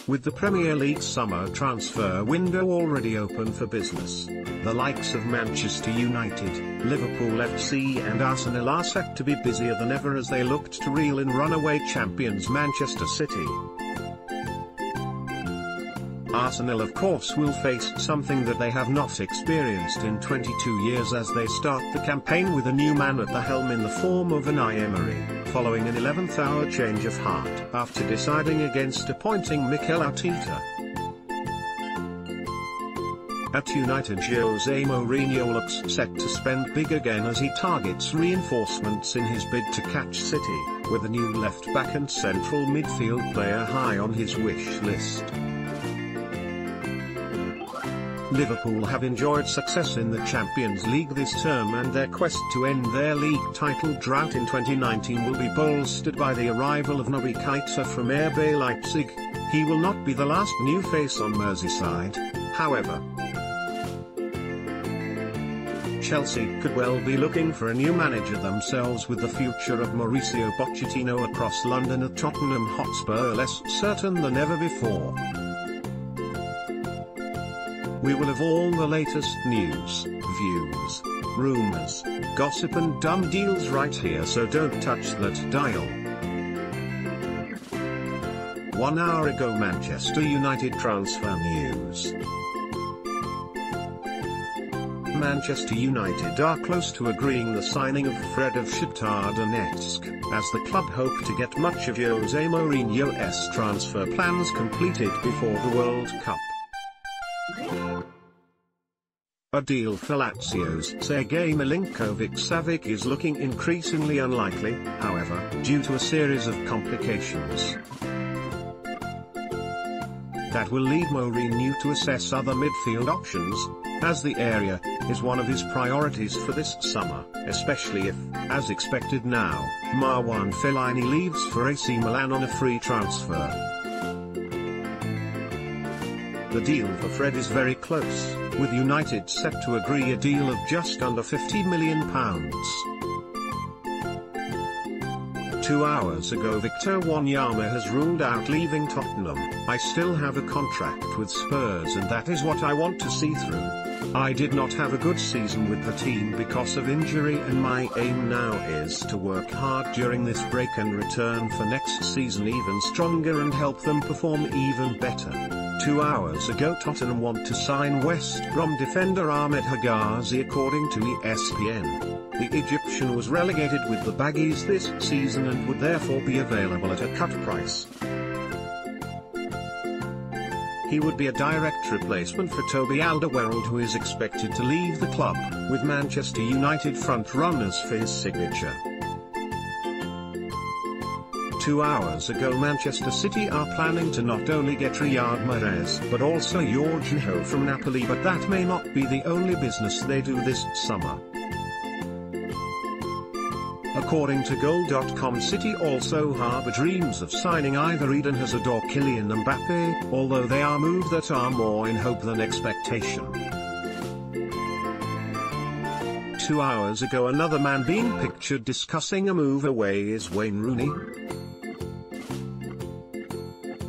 With the Premier League summer transfer window already open for business, the likes of Manchester United, Liverpool FC and Arsenal are set to be busier than ever as they looked to reel in runaway champions Manchester City. Arsenal of course will face something that they have not experienced in 22 years as they start the campaign with a new man at the helm in the form of Unai Emery, following an 11th hour change of heart after deciding against appointing Mikel Arteta. At United, Jose Mourinho looks set to spend big again as he targets reinforcements in his bid to catch City, with a new left-back and central midfield player high on his wish list. Liverpool have enjoyed success in the Champions League this term and their quest to end their league title drought in 2019 will be bolstered by the arrival of Naby Keita from RB Leipzig. He will not be the last new face on Merseyside, however. Chelsea could well be looking for a new manager themselves, with the future of Mauricio Pochettino across London at Tottenham Hotspur less certain than ever before. We will have all the latest news, views, rumours, gossip and dumb deals right here, so don't touch that dial. 1 hour ago, Manchester United transfer news. Manchester United are close to agreeing the signing of Fred of Shakhtar Donetsk, as the club hope to get much of Jose Mourinho's transfer plans completed before the World Cup. A deal for Lazio's Sergei Milinkovic-Savic is looking increasingly unlikely, however, due to a series of complications. That will lead Mourinho to assess other midfield options, as the area is one of his priorities for this summer, especially if, as expected now, Marwan Fellaini leaves for AC Milan on a free transfer. The deal for Fred is very close, with United set to agree a deal of just under £50 million. 2 hours ago, Victor Wanyama has ruled out leaving Tottenham. I still have a contract with Spurs and that is what I want to see through. I did not have a good season with the team because of injury, and my aim now is to work hard during this break and return for next season even stronger and help them perform even better. 2 hours ago, Tottenham want to sign West Brom defender Ahmed Higazi according to ESPN. The Egyptian was relegated with the Baggies this season and would therefore be available at a cut price. He would be a direct replacement for Toby Alderweireld, who is expected to leave the club, with Manchester United front-runners for his signature. 2 hours ago, Manchester City are planning to not only get Riyad Mahrez but also Jorginho from Napoli, but that may not be the only business they do this summer. According to Goal.com, City also harbour dreams of signing either Eden Hazard or Kylian Mbappe, although they are moves that are more in hope than expectation. 2 hours ago, another man being pictured discussing a move away is Wayne Rooney.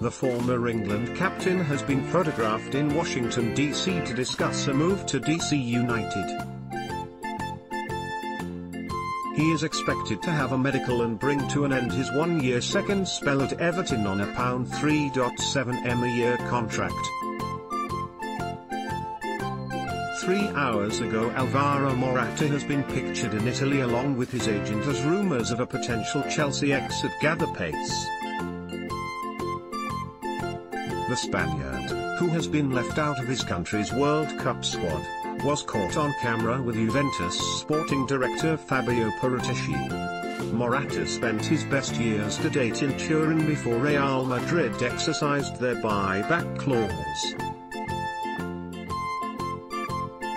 The former England captain has been photographed in Washington, D.C. to discuss a move to DC United. He is expected to have a medical and bring to an end his 1-year second spell at Everton on a £3.7 million a year contract. 3 hours ago, Alvaro Morata has been pictured in Italy along with his agent as rumours of a potential Chelsea exit gather pace. The Spaniard, who has been left out of his country's World Cup squad, was caught on camera with Juventus sporting director Fabio Paratici. Morata spent his best years to date in Turin before Real Madrid exercised their buyback clause.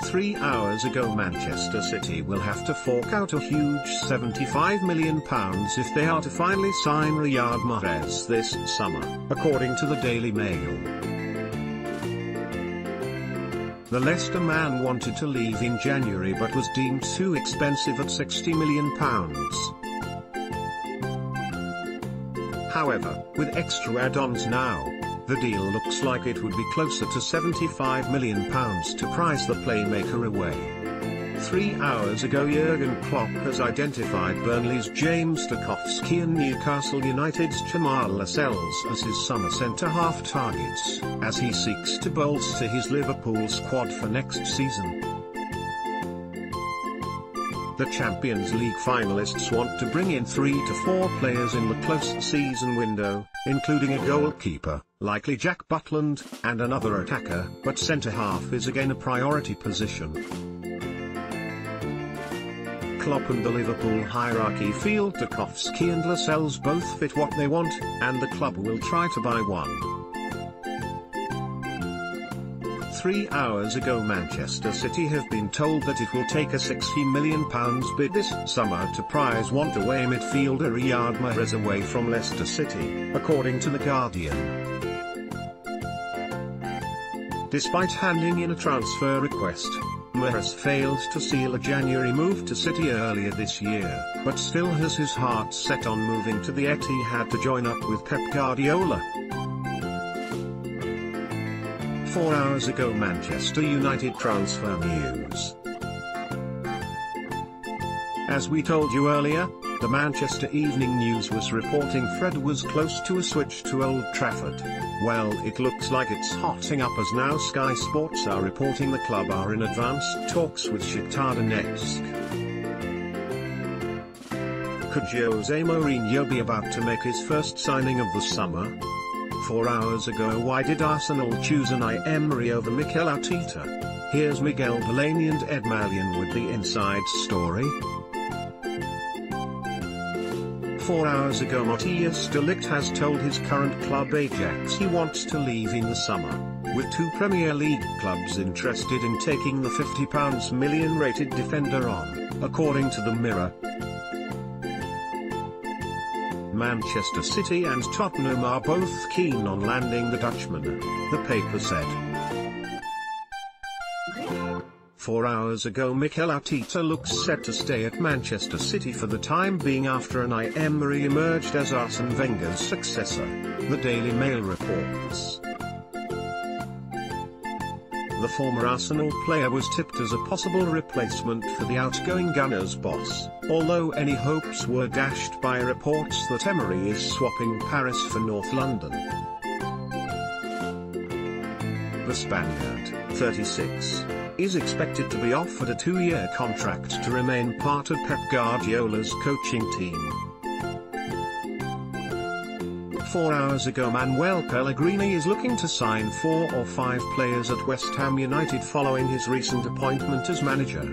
3 hours ago, Manchester City will have to fork out a huge £75 million if they are to finally sign Riyad Mahrez this summer, according to the Daily Mail. The Leicester man wanted to leave in January but was deemed too expensive at £60 million. However, with extra add-ons now, The deal looks like it would be closer to £75 million to prize the playmaker away. 3 hours ago Jurgen Klopp has identified Burnley's James Tarkowski and Newcastle United's Jamal Lascelles as his summer centre-half targets, as he seeks to bolster his Liverpool squad for next season. The Champions League finalists want to bring in 3 to 4 players in the close season window, including a goalkeeper, likely Jack Butland, and another attacker, but centre-half is again a priority position. Klopp and the Liverpool hierarchy feel Tarkowski and Lascelles both fit what they want, and the club will try to buy one. 3 hours ago Manchester City have been told that it will take a £60 million bid this summer to prize want-away midfielder Riyad Mahrez away from Leicester City, according to The Guardian. Despite handing in a transfer request, Mahrez failed to seal a January move to City earlier this year, but still has his heart set on moving to the Etihad to join up with Pep Guardiola. 4 hours ago Manchester United transfer news. As we told you earlier, the Manchester Evening News was reporting Fred was close to a switch to Old Trafford. Well, it looks like it's hotting up as now Sky Sports are reporting the club are in advanced talks with Shakhtar Donetsk. Could Jose Mourinho be about to make his first signing of the summer? 4 hours ago why did Arsenal choose Unai Emery over Mikel Arteta? Here's Miguel Delaney and Ed Malyon with the inside story. 4 hours ago Matthias de Ligt has told his current club Ajax he wants to leave in the summer, with 2 Premier League clubs interested in taking the £50 million rated defender on, according to the Mirror. Manchester City and Tottenham are both keen on landing the Dutchman, the paper said. 4 hours ago Mikel Arteta looks set to stay at Manchester City for the time being after Unai Emery emerged as Arsene Wenger's successor, the Daily Mail reports. The former Arsenal player was tipped as a possible replacement for the outgoing Gunners boss, although any hopes were dashed by reports that Emery is swapping Paris for North London. The Spaniard, 36, is expected to be offered a 2-year contract to remain part of Pep Guardiola's coaching team. 4 hours ago Manuel Pellegrini is looking to sign 4 or 5 players at West Ham United following his recent appointment as manager.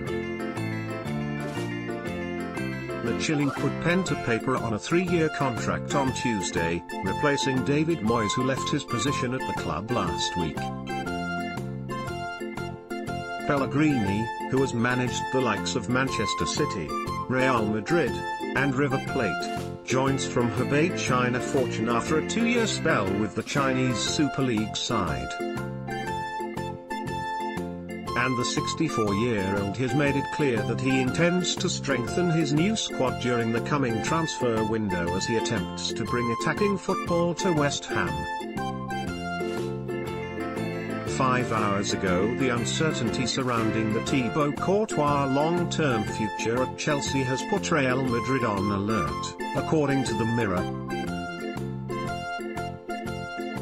The Chilling put pen to paper on a 3-year contract on Tuesday, replacing David Moyes who left his position at the club last week. Pellegrini, who has managed the likes of Manchester City, Real Madrid, and River Plate, joins from Hebei China Fortune after a 2-year spell with the Chinese Super League side. And the 64-year-old has made it clear that he intends to strengthen his new squad during the coming transfer window as he attempts to bring attacking football to West Ham. 5 hours ago the uncertainty surrounding the Thibaut Courtois long-term future at Chelsea has put Real Madrid on alert, according to the Mirror.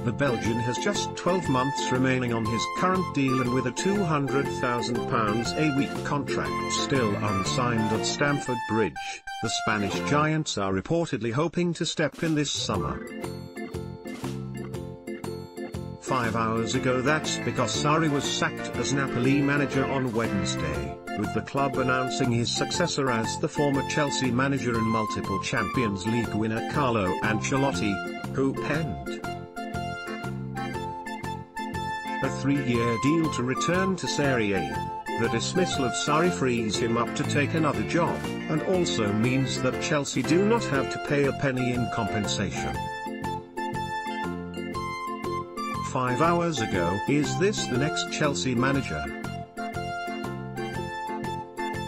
The Belgian has just 12 months remaining on his current deal and with a £200,000 a week contract still unsigned at Stamford Bridge, the Spanish Giants are reportedly hoping to step in this summer. 5 hours ago that's because Sarri was sacked as Napoli manager on Wednesday, with the club announcing his successor as the former Chelsea manager and multiple Champions League winner Carlo Ancelotti, who penned a 3-year deal to return to Serie A. The dismissal of Sarri frees him up to take another job, and also means that Chelsea do not have to pay a penny in compensation. 5 hours ago, is this the next Chelsea manager?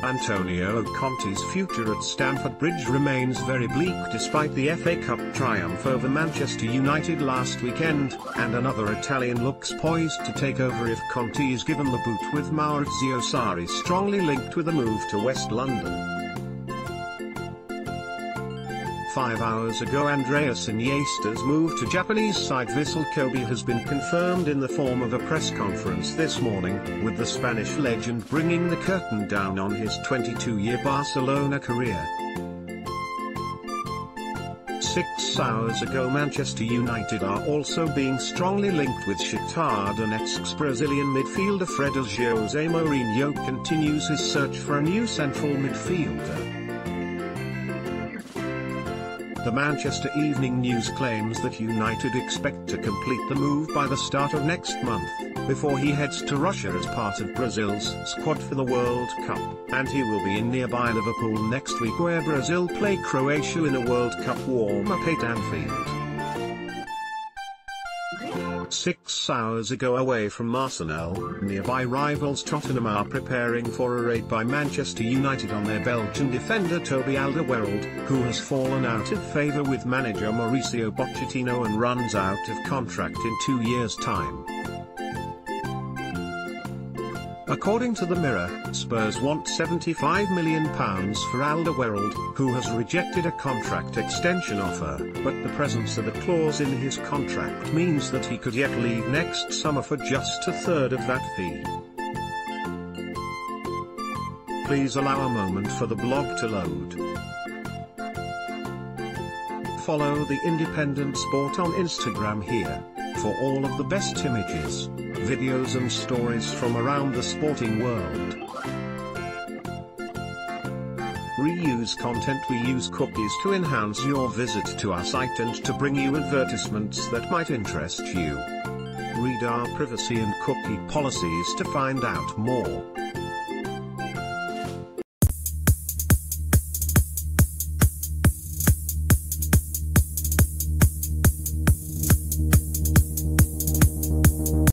Antonio Conte's future at Stamford Bridge remains very bleak despite the FA Cup triumph over Manchester United last weekend, and another Italian looks poised to take over if Conte is given the boot, with Maurizio Sarri strongly linked with a move to West London. 5 hours ago, Andreas Iniesta's move to Japanese side Vissel Kobe has been confirmed in the form of a press conference this morning, with the Spanish legend bringing the curtain down on his 22-year Barcelona career. 6 hours ago, Manchester United are also being strongly linked with Shakhtar Donetsk's Brazilian midfielder Fred, as Jose Mourinho continues his search for a new central midfielder. The Manchester Evening News claims that United expect to complete the move by the start of next month, before he heads to Russia as part of Brazil's squad for the World Cup, and he will be in nearby Liverpool next week, where Brazil play Croatia in a World Cup warm-up at Anfield. 6 hours ago, away from Arsenal, nearby rivals Tottenham are preparing for a raid by Manchester United on their Belgian defender Toby Alderweireld, who has fallen out of favour with manager Mauricio Pochettino and runs out of contract in 2 years' time. According to the Mirror, Spurs want £75 million for Alderweireld, who has rejected a contract extension offer, but the presence of a clause in his contract means that he could yet leave next summer for just a third of that fee. Please allow a moment for the blog to load. Follow the Independent Sport on Instagram here, for all of the best images, videos and stories from around the sporting world. Reuse content. We use cookies to enhance your visit to our site and to bring you advertisements that might interest you. Read our privacy and cookie policies to find out more.